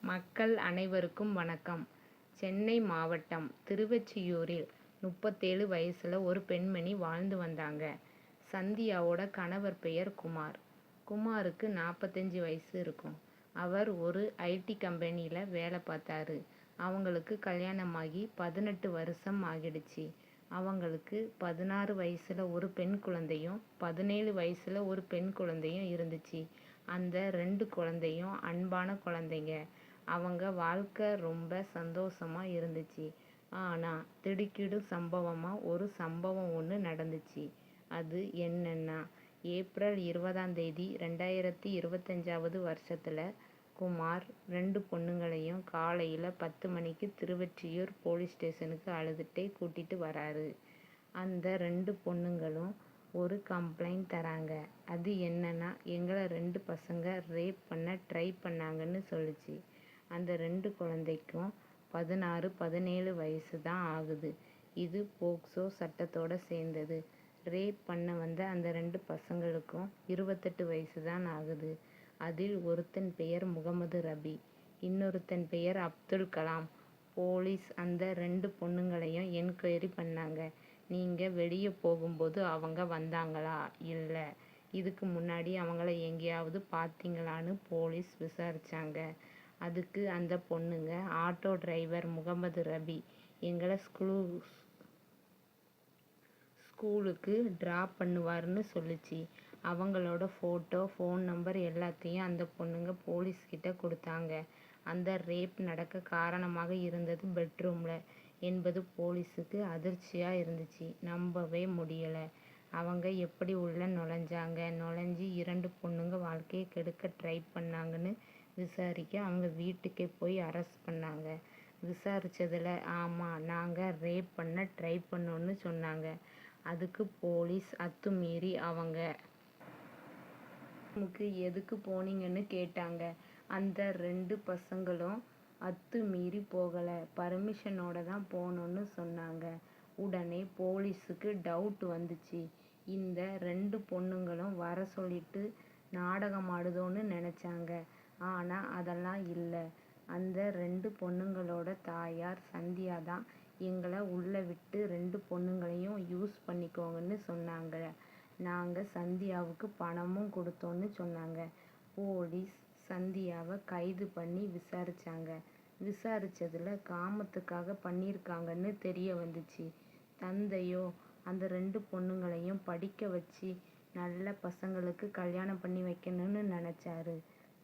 மக்கள் அனைவருக்கும் வணக்கம். சென்னை மாவட்டம் திருவொற்றியூரில் 37 வயசுல ஒரு பெண்மணி வாழ்ந்து வந்தாங்க. சந்தியாவோட கணவர் பெயர் குமார். குமாருக்கு 45 வயசு இருக்கும். அவர் ஒரு ஐடி கம்பெனியில் வேலை பார்த்தாரு. அவங்களுக்கு கல்யாணமாகி 18 வருஷம் ஆகிடுச்சு. அவங்களுக்கு 16 வயசுல ஒரு பெண் குழந்தையும் 17 வயசுல ஒரு பெண் குழந்தையும் இருந்துச்சு. அந்த 2 குழந்தையும் அன்பான குழந்தைங்க. அவங்க வாழ்க்கை ரொம்ப சந்தோஷமா இருந்துச்சு. ஆனால் திடுக்கிடும் சம்பவமாக ஒரு சம்பவம் ஒன்று நடந்துச்சு. அது என்னன்னா, ஏப்ரல் 20ஆம் தேதி 2025 வருஷத்தில் குமார் 2 பொண்ணுங்களையும் காலையில் 10 மணிக்கு திருவொற்றியூர் போலீஸ் ஸ்டேஷனுக்கு அழுதுகிட்டே கூட்டிகிட்டு வராரு. அந்த 2 பொண்ணுங்களும் ஒரு கம்ப்ளைண்ட் தராங்க. அது என்னன்னா, எங்களை 2 பசங்க ரேப் பண்ண ட்ரை பண்ணாங்கன்னு சொல்லுச்சு. அந்த 2 குழந்தைக்கும் 16, 17 வயசு தான் ஆகுது. இது போக்சோ சட்டத்தோட சேர்ந்தது. ரேப் பண்ண வந்த அந்த 2 பசங்களுக்கும் 28 வயசு தான் ஆகுது. அதில் ஒருத்தன் பெயர் முகமது ரபி, இன்னொருத்தன் பெயர் அப்துல் கலாம். போலீஸ் அந்த 2 பொண்ணுங்களையும் என்கொயரி பண்ணாங்க. நீங்கள் வெளியே போகும்போது அவங்க வந்தாங்களா, இல்லை இதுக்கு முன்னாடி அவங்கள எங்கேயாவது பார்த்தீங்களான்னு போலீஸ் விசாரிச்சாங்க. அதுக்கு அந்த பொண்ணுங்க, ஆட்டோ டிரைவர் முகமது ரபி எங்களை ஸ்கூலுக்கு ட்ராப் பண்ணுவார்னு சொல்லுச்சு. அவங்களோட ஃபோட்டோ, ஃபோன் நம்பர் எல்லாத்தையும் அந்த பொண்ணுங்க போலீஸ்கிட்ட கொடுத்தாங்க. அந்த ரேப் நடக்க காரணமாக இருந்தது பெட்ரூமில் என்பது போலீஸுக்கு அதிர்ச்சியாக இருந்துச்சு. நம்பவே முடியலை. அவங்க எப்படி உள்ள நுழைஞ்சு 2 பொண்ணுங்க வாழ்க்கையை கெடுக்க ட்ரை பண்ணாங்கன்னு விசாரிக்க அவங்க வீட்டுக்கே போய் அரெஸ்ட் பண்ணாங்க. விசாரிச்சதில் ஆமாம், நாங்கள் ரேப் பண்ண ட்ரை பண்ணோன்னு சொன்னாங்க. அதுக்கு போலீஸ் அத்துமீறி அவங்க ரூமுக்கு எதுக்கு போனீங்கன்னு கேட்டாங்க. அந்த 2 பசங்களும் அத்துமீறி போகலை, பர்மிஷனோட தான் போனோன்னு சொன்னாங்க. உடனே போலீஸுக்கு டவுட் வந்துச்சு. இந்த 2 பொண்ணுங்களும் வர சொல்லிட்டு நாடகம் ஆடுதோன்னு நினச்சாங்க. ஆனால் அதெல்லாம் இல்லை. அந்த 2 பொண்ணுங்களோட தாயார் சந்தியா தான் எங்களை உள்ளே விட்டு 2 பொண்ணுங்களையும் யூஸ் பண்ணிக்கோங்கன்னு சொன்னாங்க. நாங்கள் சந்தியாவுக்கு பணமும் கொடுத்தோன்னு சொன்னாங்க. போலீஸ் சந்தியாவை கைது பண்ணி விசாரிச்சாங்க. விசாரிச்சதில் காமத்துக்காக பண்ணியிருக்காங்கன்னு தெரிய வந்துச்சு. தந்தையோ அந்த 2 பொண்ணுங்களையும் படிக்க வச்சு நல்ல பசங்களுக்கு கல்யாணம் பண்ணி வைக்கணும்னு நினச்சாரு.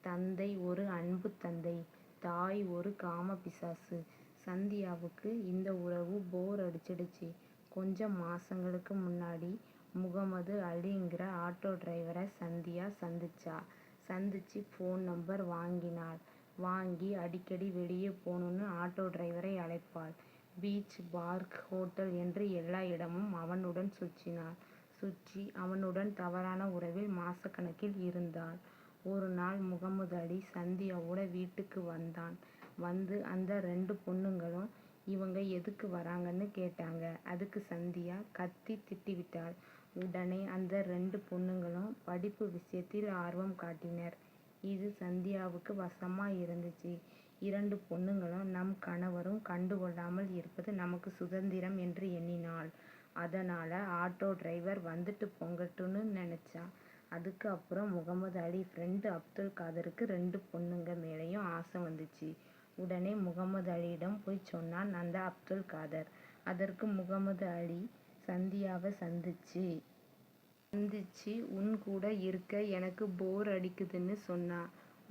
தந்தை ஒரு அன்பு தந்தை, தாய் ஒரு காம பிசாசு. சந்தியாவுக்கு இந்த உறவு போர் அடிச்சிடுச்சு. கொஞ்சம் மாசங்களுக்கு முன்னாடி முகமது அலிங்கிற ஆட்டோ டிரைவரை சந்தியா சந்திச்சு ஃபோன் நம்பர் வாங்கி அடிக்கடி வெளியே போகணுன்னு ஆட்டோ டிரைவரை அழைப்பாள். பீச், பார்க், ஹோட்டல் என்று எல்லா இடமும் அவனுடன் சுற்றி அவனுடன் தவறான உறவில் மாசக்கணக்கில் இருந்தாள். ஒரு நாள் முகமது அலி சந்தியாவோட வீட்டுக்கு வந்து அந்த 2 பொண்ணுங்களும் இவங்க எதுக்கு வராங்கன்னு கேட்டாங்க. அதுக்கு சந்தியா கத்தி திட்டிவிட்டாள். உடனே அந்த 2 பொண்ணுங்களும் படிப்பு விஷயத்தில் ஆர்வம் காட்டினர். இது சந்தியாவுக்கு வசமா இருந்துச்சு. 2 பொண்ணுங்களும் நம் கணவரும் கண்டுகொள்ளாமல் இருப்பது நமக்கு சுதந்திரம் என்று எண்ணினாள். அதனால ஆட்டோ டிரைவர் வந்துட்டு போங்கட்டுன்னு நினைச்சா. அதுக்கு அப்புறம் முகமது அலி ஃப்ரெண்டு அப்துல் காதருக்கு 2 பொண்ணுங்க மேலேயும் ஆசை வந்துச்சு. உடனே முகமது அலியிடம் போய் சொன்னான் அந்த அப்துல் காதர். அதற்கு முகமது அலி சந்தியாவை சந்திச்சு உன் கூட இருக்க எனக்கு போர் அடிக்குதுன்னு சொன்னா.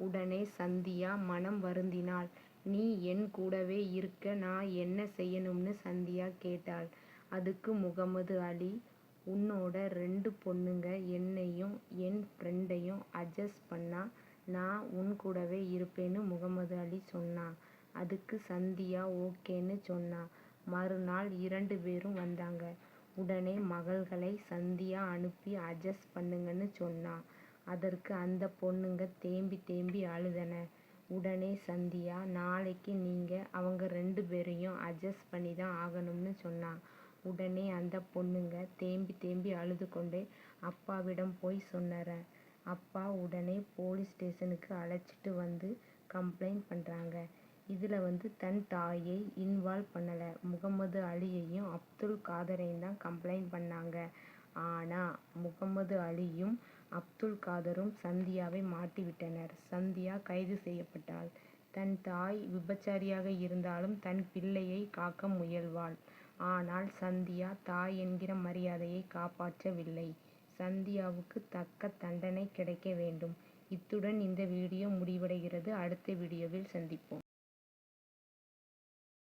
உடனே சந்தியா மனம் வருந்தினாள். நீ என் கூடவே இருக்க நான் என்ன செய்யணும்னு சந்தியா கேட்டாள். அதுக்கு முகமது அலி, உன்னோட 2 பொண்ணுங்க என்னையும் என் ஃப்ரெண்டையும் அட்ஜஸ்ட் பண்ணா நான் உன் கூடவே இருப்பேன்னு முகமது அலி சொன்னான். அதுக்கு சந்தியா ஓகேன்னு சொன்னா. மறுநாள் 2 பேரும் வந்தாங்க. உடனே மகள்களை சந்தியா அனுப்பி அட்ஜஸ்ட் பண்ணுங்கன்னு சொன்னா. அதற்கு அந்த பொண்ணுங்க தேம்பி அழுதன. உடனே சந்தியா, நாளைக்கு நீங்க அவங்க 2 பேரையும் அட்ஜஸ்ட் பண்ணி தான் ஆகணும்னு சொன்னா. உடனே அந்த பொண்ணுங்க தேம்பி அழுது கொண்டே அப்பாவிடம் போய் சொன்னர. அப்பா உடனே போலீஸ் ஸ்டேஷனுக்கு அழைச்சிட்டு வந்து கம்ப்ளைண்ட் பண்ணுறாங்க. இதில் தன் தாயை இன்வால்வ் பண்ணலை. முகமது அலியையும் அப்துல் காதரையும் தான் கம்ப்ளைண்ட் பண்ணாங்க. ஆனால் முகமது அலியும் அப்துல் காதரும் சந்தியாவை மாட்டிவிட்டனர். சந்தியா கைது செய்யப்பட்டாள். தன் தாய் விபச்சாரியாக இருந்தாலும் தன் பிள்ளையை காக்க முயல்வாள். ஆனால் சந்தியா தாய் என்கிற மரியாதையை காப்பாற்றவில்லை. சந்தியாவுக்கு தக்க தண்டனை கிடைக்க வேண்டும். இத்துடன் இந்த வீடியோ முடிவடைகிறது. அடுத்த வீடியோவில் சந்திப்போம்.